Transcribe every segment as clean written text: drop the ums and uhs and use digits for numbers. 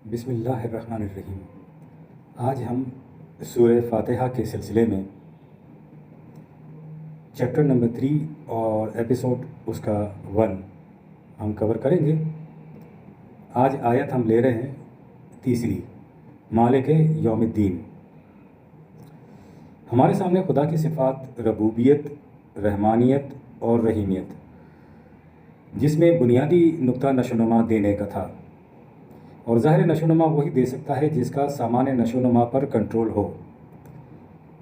بسم اللہ الرحمن الرحیم۔ آج ہم سورہ فاتحہ کے سلسلے میں چیپٹر نمبر 3 اور ایپیسوڈ اس کا 1 ہم کور کریں گے۔ آج آیت ہم لے رہے ہیں تیسری، مالک یوم الدین۔ ہمارے سامنے خدا کی صفات ربوبیت، رحمانیت اور رحیمیت، جس میں بنیادی نقطہ نشوونما دینے کا تھا، اور ظاہر نشوونما وہی دے سکتا ہے جس کا سامان نشوونما پر کنٹرول ہو،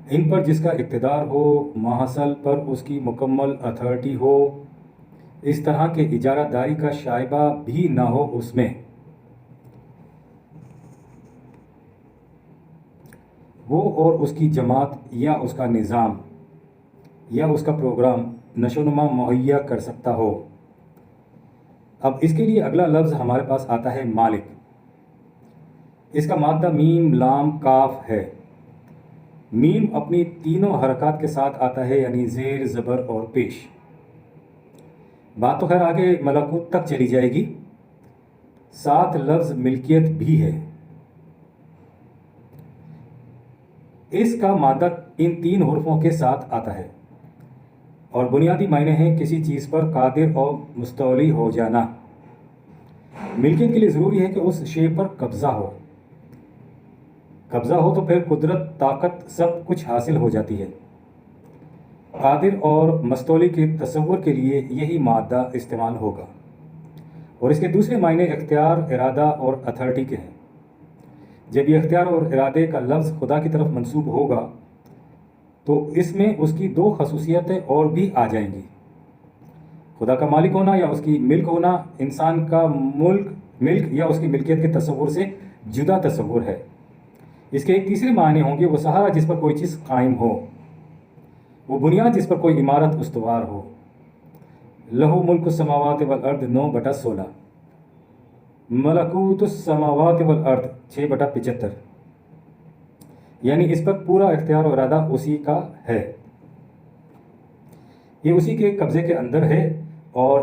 ان پر جس کا اقتدار ہو، ماحصل پر اس کی مکمل اتھارٹی ہو، اس طرح کے اجارہ داری کا شائبہ بھی نہ ہو اس میں۔ وہ اور اس کی جماعت یا اس کا نظام یا اس کا پروگرام نشوونما مہیا کر سکتا ہو۔ اب اس کے لیے اگلا لفظ ہمارے پاس آتا ہے مالک۔ اس کا مادہ میم لام کاف ہے۔ میم اپنی تینوں حرکات کے ساتھ آتا ہے، یعنی زیر، زبر اور پیش۔ بات تو خیر آگے ملکوت تک چلی جائے گی۔ ساتھ لفظ ملکیت بھی ہے۔ اس کا مادہ ان تین حروفوں کے ساتھ آتا ہے اور بنیادی معنی ہیں کسی چیز پر قادر اور مستولی ہو جانا۔ ملکیت کے لیے ضروری ہے کہ اس شے پر قبضہ ہو۔ قبضہ ہو تو پھر قدرت، طاقت، سب کچھ حاصل ہو جاتی ہے۔ قادر اور مستولی کے تصور کے لیے یہی مادہ استعمال ہوگا، اور اس کے دوسرے معنی اختیار، ارادہ اور اتھارٹی کے ہیں۔ جب یہ اختیار اور ارادے کا لفظ خدا کی طرف منسوب ہوگا تو اس میں اس کی دو خصوصیتیں اور بھی آ جائیں گی۔ خدا کا مالک ہونا یا اس کی ملک ہونا انسان کا ملک یا اس کی ملکیت کے تصور سے جدا تصور ہے۔ اس کے ایک تیسرے معنی ہوں گے وہ سہارا جس پر کوئی چیز قائم ہو، وہ بنیاد جس پر کوئی عمارت استوار ہو۔ لہو ملک السماوات والارض 9/16، ملکوت السماوات والارض 6/75، یعنی اس پر پورا اختیار و ارادہ اسی کا ہے، یہ اسی کے قبضے کے اندر ہے، اور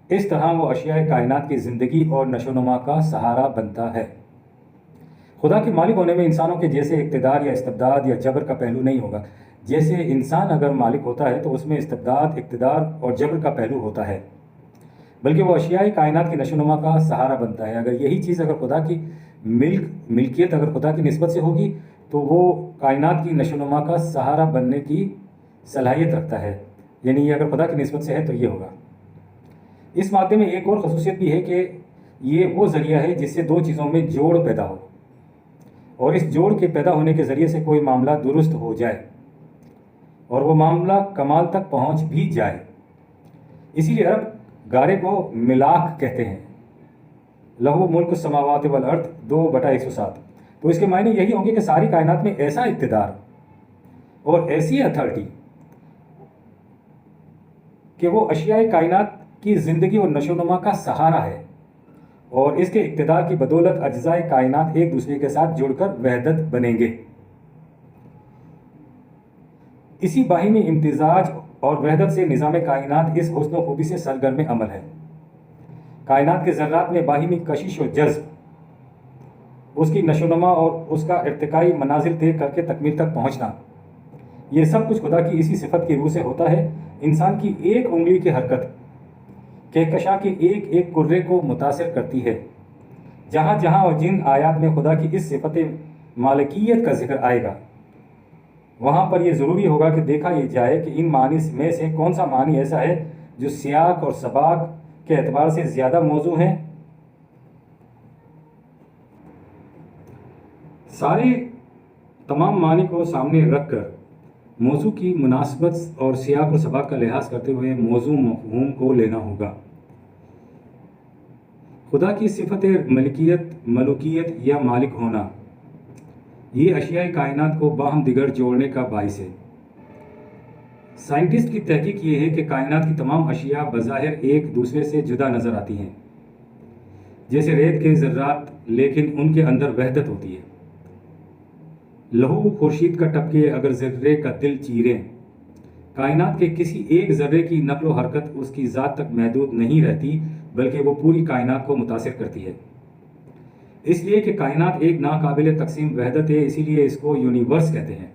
اس طرح وہ اشیاء کائنات کی زندگی اور نشوونما کا سہارا بنتا ہے۔ خدا کے مالک ہونے میں انسانوں کے جیسے اقتدار یا استبداد یا جبر کا پہلو نہیں ہوگا۔ جیسے انسان اگر مالک ہوتا ہے تو اس میں استبداد، اقتدار اور جبر کا پہلو ہوتا ہے، بلکہ وہ اشیاء کائنات کی نشوونما کا سہارا بنتا ہے۔ اگر یہی چیز اگر خدا کی ملکیت اگر خدا کی نسبت سے ہوگی تو وہ کائنات کی نشوونما کا سہارا بننے کی صلاحیت رکھتا ہے، یعنی یہ اگر خدا کی نسبت سے ہے تو یہ ہوگا۔ اس مادے میں ایک اور خصوصیت بھی ہے کہ یہ وہ ذریعہ ہے جس سے دو چیزوں میں جوڑ پیدا ہو، اور اس جوڑ کے پیدا ہونے کے ذریعے سے کوئی معاملہ درست ہو جائے اور وہ معاملہ کمال تک پہنچ بھی جائے۔ اسی لیے عرب گارے کو ملاک کہتے ہیں۔ لہو ملک السماوات والارض 2/107، تو اس کے معنی یہی ہوں گے کہ ساری کائنات میں ایسا اقتدار اور ایسی اتھارٹی کہ وہ اشیاء کائنات کی زندگی اور نشوونما کا سہارا ہے، اور اس کے اقتدار کی بدولت اجزائے کائنات ایک دوسرے کے ساتھ جڑ کر وحدت بنیں گے۔ اسی باہمی امتزاج اور وحدت سے نظام کائنات اس حسن و خوبی سے سرگرم عمل ہے۔ کائنات کے ذرات میں باہمی کشش و جذب، اس کی نشوونما اور اس کا ارتقائی منازل طے کر کے تکمیل تک پہنچنا، یہ سب کچھ خدا کی اسی صفت کی روح سے ہوتا ہے۔ انسان کی ایک انگلی کی حرکت کہکشاں کے ایک ایک کرے کو متاثر کرتی ہے۔ جہاں جہاں اور جن آیات میں خدا کی اس صفت مالکیت کا ذکر آئے گا، وہاں پر یہ ضروری ہوگا کہ دیکھا یہ جائے کہ ان معنی میں سے کون سا معنی ایسا ہے جو سیاق اور سباق کے اعتبار سے زیادہ موزوں ہے۔ سارے تمام معنی کو سامنے رکھ کر موضوع کی مناسبت اور سیاق و سباق کا لحاظ کرتے ہوئے موضوع مفہوم کو لینا ہوگا۔ خدا کی صفت ملکیت یا مالک ہونا، یہ اشیاء کائنات کو باہم دیگر جوڑنے کا باعث ہے۔ سائنٹسٹ کی تحقیق یہ ہے کہ کائنات کی تمام اشیاء بظاہر ایک دوسرے سے جدا نظر آتی ہیں، جیسے ریت کے ذرات، لیکن ان کے اندر وحدت ہوتی ہے۔ لہو خورشید کا ٹپکے اگر ذرے کا دل چیریں، کائنات کے کسی ایک ذرے کی نقل و حرکت اس کی ذات تک محدود نہیں رہتی، بلکہ وہ پوری کائنات کو متاثر کرتی ہے۔ اس لیے کہ کائنات ایک ناقابل تقسیم وحدت ہے، اسی لیے اس کو یونیورس کہتے ہیں۔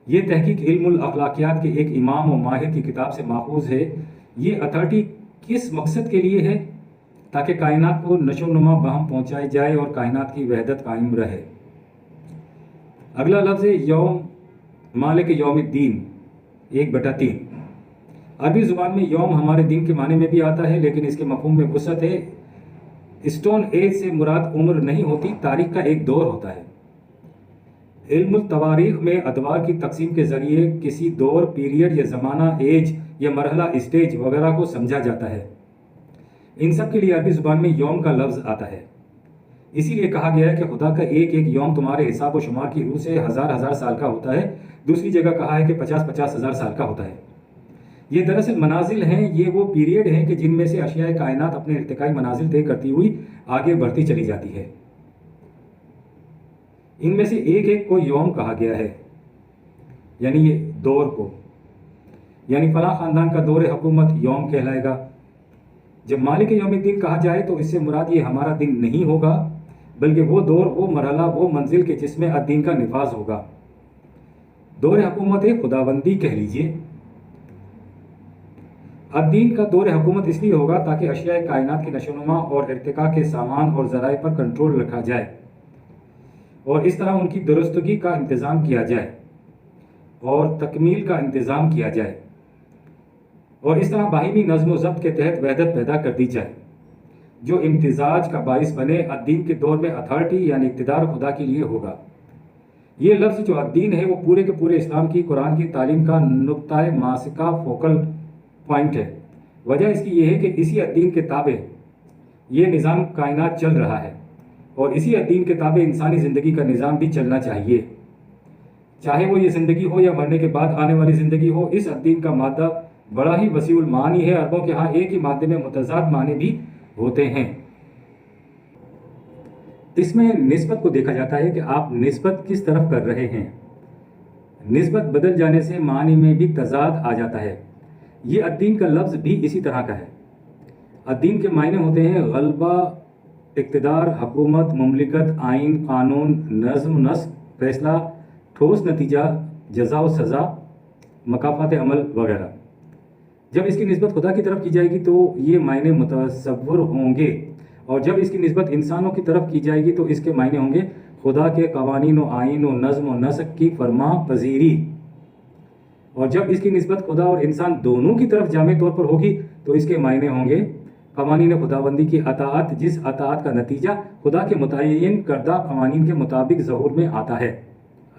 یہ تحقیق علم الاخلاقیات کے ایک امام و ماہر کی کتاب سے ماخوذ ہے۔ یہ اتھارٹی کس مقصد کے لیے ہے؟ تاکہ کائنات کو نشو و نما بہم پہنچائی جائے اور کائنات کی وحدت قائم رہے۔ اگلا لفظ ہے یوم، مالک یوم الدین، 1/3۔ عربی زبان میں یوم ہمارے دن کے معنی میں بھی آتا ہے، لیکن اس کے مفہوم میں وسعت ہے۔ اسٹون ایج سے مراد عمر نہیں ہوتی، تاریخ کا ایک دور ہوتا ہے۔ علم التواریخ میں ادوار کی تقسیم کے ذریعے کسی دور، پیریڈ یا زمانہ، ایج یا مرحلہ، اسٹیج وغیرہ کو سمجھا جاتا ہے۔ ان سب کے لیے عربی زبان میں یوم کا لفظ آتا ہے۔ اسی لیے کہا گیا ہے کہ خدا کا ایک ایک یوم تمہارے حساب و شمار کی روح سے 1000 سال کا ہوتا ہے۔ دوسری جگہ کہا ہے کہ 50 ہزار سال کا ہوتا ہے۔ یہ دراصل منازل ہیں، یہ وہ پیریڈ ہیں کہ جن میں سے اشیاء کائنات اپنے ارتقائی منازل طے کرتی ہوئی آگے بڑھتی چلی جاتی ہے۔ ان میں سے ایک ایک کو یوم کہا گیا ہے، یعنی یہ دور کو، یعنی فلاں خاندان کا دور حکومت یوم کہلائے گا۔ جب مالک یوم الدین کہا جائے تو اس سے مراد یہ ہمارا دن نہیں ہوگا، بلکہ وہ دور، وہ مرحلہ، وہ منزل کے جس میں الدین کا نفاذ ہوگا۔ دور حکومت خداوندی کہہ لیجئے۔ الدین کا دور حکومت اس لیے ہوگا تاکہ اشیاء کائنات کی نشو و نما اور ارتقاء کے سامان اور ذرائع پر کنٹرول رکھا جائے، اور اس طرح ان کی درستگی کا انتظام کیا جائے اور تکمیل کا انتظام کیا جائے، اور اس طرح باہمی نظم و ضبط کے تحت وحدت پیدا کر دی جائے جو امتزاج کا باعث بنے۔ الدین کے دور میں اتھارٹی یعنی اقتدار خدا کے لیے ہوگا۔ یہ لفظ جو الدین ہے وہ پورے کے پورے اسلام کی، قرآن کی تعلیم کا نقطۂ ماسکہ، فوکل پوائنٹ ہے۔ وجہ اس کی یہ ہے کہ اسی الدین کے تابع یہ نظام کائنات چل رہا ہے، اور اسی الدین کے تابع انسانی زندگی کا نظام بھی چلنا چاہیے، چاہے وہ یہ زندگی ہو یا مرنے کے بعد آنے والی زندگی ہو۔ اس الدین کا مادہ بڑا ہی وسیع المعانی ہے۔ عربوں کے ہاں ایک ہی مادے میں متضاد معنی بھی ہوتے ہیں۔ اس میں نسبت کو دیکھا جاتا ہے کہ آپ نسبت کس طرف کر رہے ہیں۔ نسبت بدل جانے سے معنی میں بھی تضاد آ جاتا ہے۔ یہ الدین کا لفظ بھی اسی طرح کا ہے۔ الدین کے معنی ہوتے ہیں غلبہ، اقتدار، حکومت، مملکت، آئین، قانون، نظم، نسق، فیصلہ، ٹھوس نتیجہ، جزا و سزا، مکافات عمل وغیرہ۔ جب اس کی نسبت خدا کی طرف کی جائے گی تو یہ معنی متصور ہوں گے، اور جب اس کی نسبت انسانوں کی طرف کی جائے گی تو اس کے معنی ہوں گے خدا کے قوانین و آئین و نظم و نسق کی فرما پذیری۔ اور جب اس کی نسبت خدا اور انسان دونوں کی طرف جامع طور پر ہوگی تو اس کے معنی ہوں گے قوانین خداوندی کی اطاعت، جس اطاعت کا نتیجہ خدا کے متعین کردہ قوانین کے مطابق ظہور میں آتا ہے۔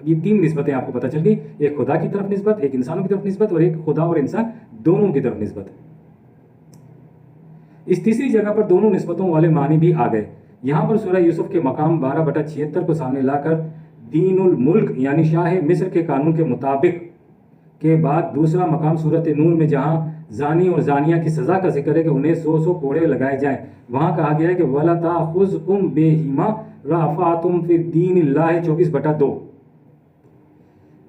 یہ 3 نسبتیں آپ کو پتہ چل گئی، ایک خدا کی طرف نسبت، ایک انسانوں کی طرف نسبت، اور ایک خدا اور انسان دونوں کی طرف نسبت۔ اس تیسری جگہ پر دونوں نسبتوں والے معنی بھی آ گئے۔ یہاں پر سورہ یوسف کے مقام 12/76 کو سامنے لا کر دین الملک یعنی شاہ مصر کے قانون کے مطابق کے بعد دوسرا مقام سورۃ نور میں جہاں زانی اور زانیہ کی سزا کا ذکر ہے کہ انہیں 100 کوڑے لگائے جائیں، وہاں کہا گیا ہے کہ وَلَا تَأْخُذْكُمْ بِهِمَا رَأْفَةٌ فِي دِينِ اللَّهِ 24/2۔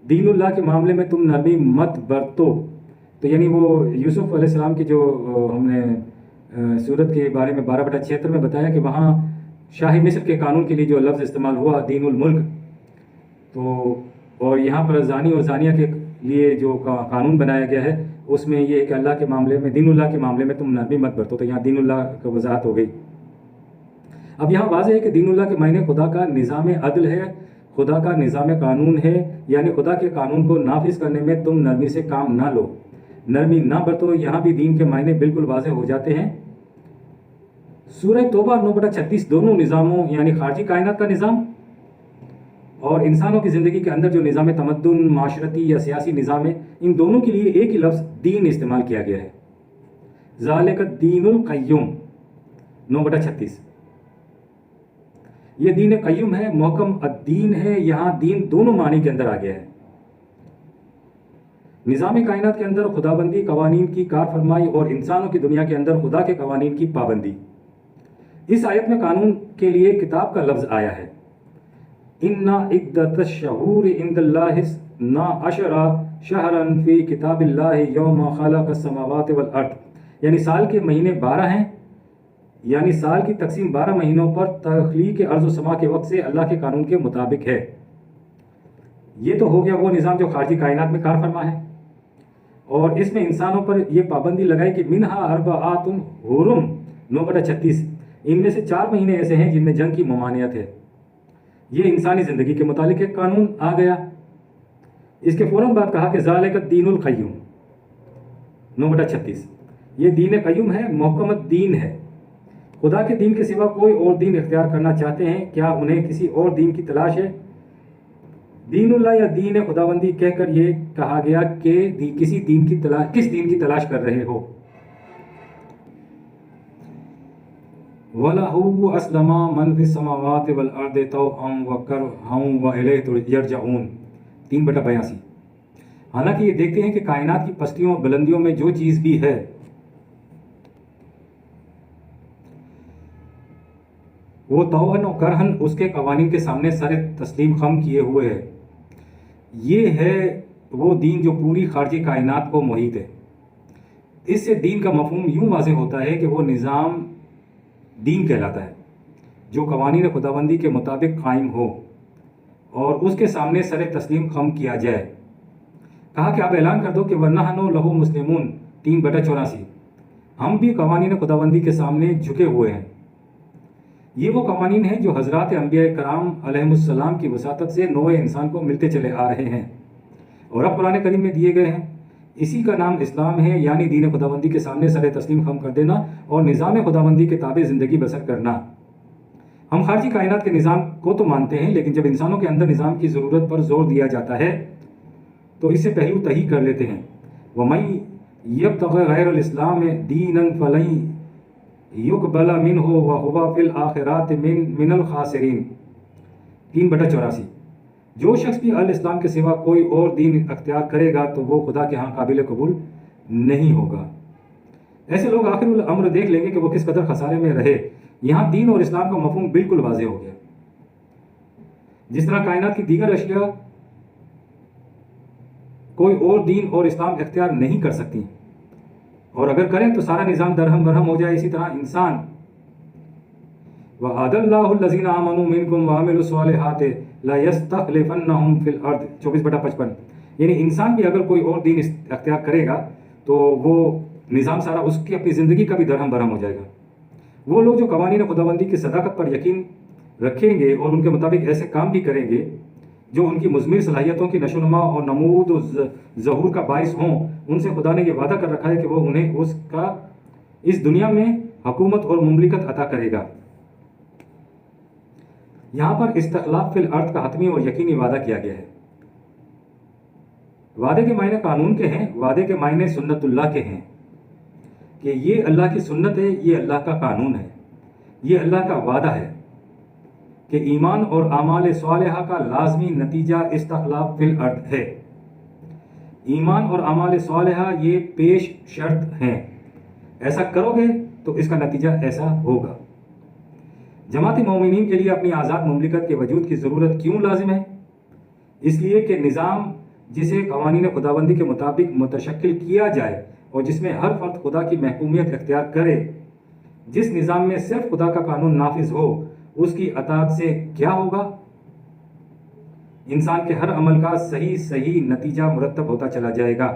دین اللہ کے معاملے میں تم نرمی مت برتو۔ تو یعنی وہ یوسف علیہ السلام کی جو ہم نے سورت کے بارے میں 12/76 میں بتایا کہ وہاں شاہ مصر کے قانون کے لیے جو لفظ استعمال ہوا دین الملک، تو اور یہاں پر زانی اور زانیہ کے لیے جو قانون بنایا گیا ہے اس میں یہ ہے کہ اللہ کے معاملے میں، دین اللہ کے معاملے میں تم نرمی مت برتو۔ تو یہاں دین اللہ کا وضاحت ہو گئی۔ اب یہاں واضح ہے کہ دین اللہ کے معنی خدا کا نظام عدل ہے، خدا کا نظام قانون ہے، یعنی خدا کے قانون کو نافذ کرنے میں تم نرمی سے کام نہ لو، نرمی نہ برتو۔ یہاں بھی دین کے معنی بالکل واضح ہو جاتے ہیں۔ سورہ توبہ 9/36 دونوں نظاموں یعنی خارجی کائنات کا نظام اور انسانوں کی زندگی کے اندر جو نظام تمدن، معاشرتی یا سیاسی نظام ہے، ان دونوں کے لیے ایک ہی لفظ دین استعمال کیا گیا ہے۔ ذالک الدین القیم 9/36۔ یہ دین قیم ہے، محکم الدین ہے۔ یہاں دین دونوں معنی کے اندر آ گیا ہے۔ نظام کائنات کے اندر خداوندی، قوانین کی کار فرمائی، اور انسانوں کی دنیا کے اندر خدا کے قوانین کی پابندی۔ اس آیت میں قانون کے لیے کتاب کا لفظ آیا ہے۔ اِنَّ عِدَّةَ الشُّهُورِ عِندَ اللَّهِ اثْنَا عَشَرَ شَهْرًا فِي كِتَابِ اللَّهِ يَوْمَ خَلَقَ السَّمَاوَاتِ وَالْأَرْضِ، یعنی سال کے مہینے 12 ہیں یعنی سال کی تقسیم 12 مہینوں پر تخلیق ارض و سما کے وقت سے اللہ کے قانون کے مطابق ہے۔ یہ تو ہو گیا وہ نظام جو خارجی کائنات میں کار فرما ہے، اور اس میں انسانوں پر یہ پابندی لگائی کہ منہا اربعات حرم 9/36، ان میں سے 4 مہینے ایسے ہیں جن میں جنگ کی ممانعت ہے۔ یہ انسانی زندگی کے متعلق ایک قانون آ گیا۔ اس کے فوراً بعد کہا کہ ذالک الدین القیم 9/36، یہ دین قیوم ہے، محکمت دین ہے۔ خدا کے دین کے سوا کوئی اور دین اختیار کرنا چاہتے ہیں، کیا انہیں کسی اور دین کی تلاش ہے؟ دین اللہ یا دین خداوندی کہہ کر یہ کہا گیا کہ کس دین کی تلاش کر رہے ہو؟ وَلَهُ أَسْلَمَ مَنْ فِي السَّمَاوَاتِ وَالْأَرْضِ طَوْعًا وَكَرْهًا وَإِلَيْهِ يَرْجَعُونَ 3/82۔ حالانکہ یہ دیکھتے ہیں کہ کائنات کی پستیوں اور بلندیوں میں جو چیز بھی ہے وہ طوعاً و کرہن اس کے قوانین کے سامنے سر تسلیم خم کیے ہوئے ہے۔ یہ ہے وہ دین جو پوری خارجی کائنات کو محیط ہے۔ اس سے دین کا مفہوم یوں واضح ہوتا ہے کہ وہ نظام دین کہلاتا ہے جو قوانین خداوندی کے مطابق قائم ہو اور اس کے سامنے سر تسلیم خم کیا جائے۔ کہا کہ آپ اعلان کر دو کہ وَنَحْنُ لَهُ مُسْلِمُونَ 3/84، ہم بھی قوانین خداوندی کے سامنے جھکے ہوئے ہیں۔ یہ وہ قوانین ہیں جو حضرات انبیاء کرام علیہم السلام کی وساطت سے نوع انسان کو ملتے چلے آ رہے ہیں اور اب قرآن کریم میں دیے گئے ہیں۔ اسی کا نام اسلام ہے، یعنی دین خداوندی کے سامنے سر تسلیم خم کر دینا اور نظام خداوندی کے تابع زندگی بسر کرنا۔ ہم خارجی کائنات کے نظام کو تو مانتے ہیں، لیکن جب انسانوں کے اندر نظام کی ضرورت پر زور دیا جاتا ہے تو اس سے پہلو تہی کر لیتے ہیں۔ وَمَن يَبْتَغِ غَيْرَ الْإِسْلَامِ دِينًا فَلَن يُقْبَلَ مِنْهُ وَهُوَ فِي الْآخِرَةِ مِنَ الْخَاسِرِينَ 3/84۔ جو شخص بھی الاسلام کے سوا کوئی اور دین اختیار کرے گا تو وہ خدا کے ہاں قابل قبول نہیں ہوگا۔ ایسے لوگ آخر الامر دیکھ لیں گے کہ وہ کس قدر خسارے میں رہے۔ یہاں دین اور اسلام کا مفہوم بالکل واضح ہو گیا۔ جس طرح کائنات کی دیگر اشیاء کوئی اور دین اور اسلام اختیار نہیں کر سکتی، اور اگر کریں تو سارا نظام درہم برہم ہو جائے، اسی طرح انسان وَعَدَ اللَّهُ الَّذِينَ آمَنُوا مِنْكُمْ وَعَمِلُوا الصَّالِحَاتِ لَيَسْتَخْلِفَنَّهُمْ فِي الْأَرْضِ 24/55۔ یعنی انسان بھی اگر کوئی اور دین اختیار کرے گا تو وہ نظام سارا اس کی اپنی زندگی کا بھی درہم برہم ہو جائے گا۔ وہ لوگ جو قوانین خداوندی کی صداقت پر یقین رکھیں گے اور ان کے مطابق ایسے کام بھی کریں گے جو ان کی مضمر صلاحیتوں کی نشو و نما اور نمود و ظہور کا باعث ہوں، ان سے خدا نے یہ وعدہ کر رکھا ہے کہ وہ انہیں اس دنیا میں حکومت اور مملکت عطا کرے گا۔ یہاں پر استخلاف فی الارض کا حتمی اور یقینی وعدہ کیا گیا ہے۔ وعدے کے معنی قانون کے ہیں، وعدے کے معنی سنت اللہ کے ہیں کہ یہ اللہ کی سنت ہے، یہ اللہ کا قانون ہے، یہ اللہ کا وعدہ ہے کہ ایمان اور اعمال صالحہ کا لازمی نتیجہ استخلاف فی الارض ہے۔ ایمان اور اعمال صالحہ یہ پیش شرط ہیں، ایسا کرو گے تو اس کا نتیجہ ایسا ہوگا۔ جماعت مومنین کے لیے اپنی آزاد مملکت کے وجود کی ضرورت کیوں لازم ہے؟ اس لیے کہ نظام جسے قوانین خداوندی کے مطابق متشکل کیا جائے اور جس میں ہر فرد خدا کی محکومیت اختیار کرے، جس نظام میں صرف خدا کا قانون نافذ ہو، اس کی اطاعت سے کیا ہوگا؟ انسان کے ہر عمل کا صحیح نتیجہ مرتب ہوتا چلا جائے گا۔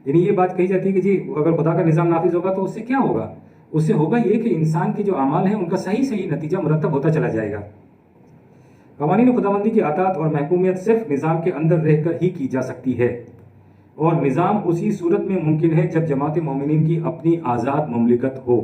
یعنی یہ بات کہی جاتی ہے کہ جی اگر خدا کا نظام نافذ ہوگا تو اس سے کیا ہوگا؟ اس سے ہوگا یہ کہ انسان کے جو اعمال ہیں ان کا صحیح نتیجہ مرتب ہوتا چلا جائے گا۔ قوانین خداوندی کی اطاعت اور محکومیت صرف نظام کے اندر رہ کر ہی کی جا سکتی ہے، اور نظام اسی صورت میں ممکن ہے جب جماعت مومنین کی اپنی آزاد مملکت ہو۔